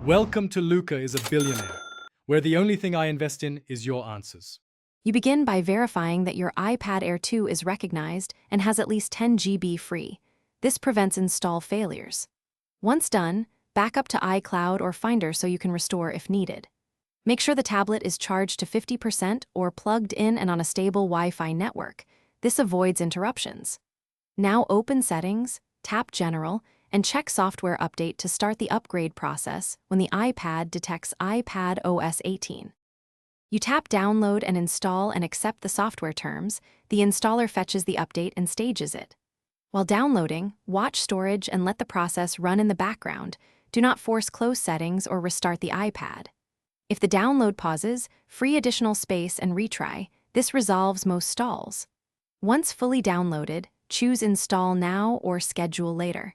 Welcome to Luca is a Billionaire, where the only thing I invest in is your answers. You begin by verifying that your iPad Air 2 is recognized and has at least 10 GB free. This prevents install failures. Once done, back up to iCloud or Finder so you can restore if needed. Make sure the tablet is charged to 50% or plugged in and on a stable Wi-Fi network. This avoids interruptions. Now open Settings, tap General, and check Software Update to start the upgrade process when the iPad detects iPad OS 18. You tap Download and install and accept the software terms. The installer fetches the update and stages it. While downloading, watch storage and let the process run in the background. Do not force close settings or restart the iPad. If the download pauses, free additional space and retry. This resolves most stalls. Once fully downloaded, choose Install Now or Schedule Later.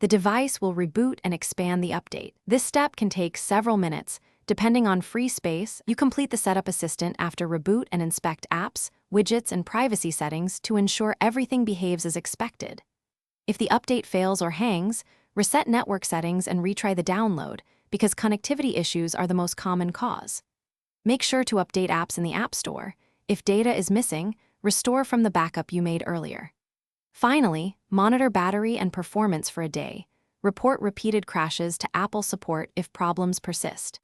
The device will reboot and expand the update. This step can take several minutes. Depending on free space, you complete the Setup Assistant after reboot and inspect apps, widgets, and privacy settings to ensure everything behaves as expected. If the update fails or hangs, reset network settings and retry the download, because connectivity issues are the most common cause. Make sure to update apps in the App Store. If data is missing, restore from the backup you made earlier. Finally, monitor battery and performance for a day. Report repeated crashes to Apple support if problems persist.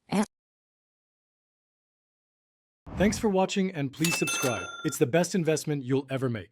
Thanks for watching and please subscribe. It's the best investment you'll ever make.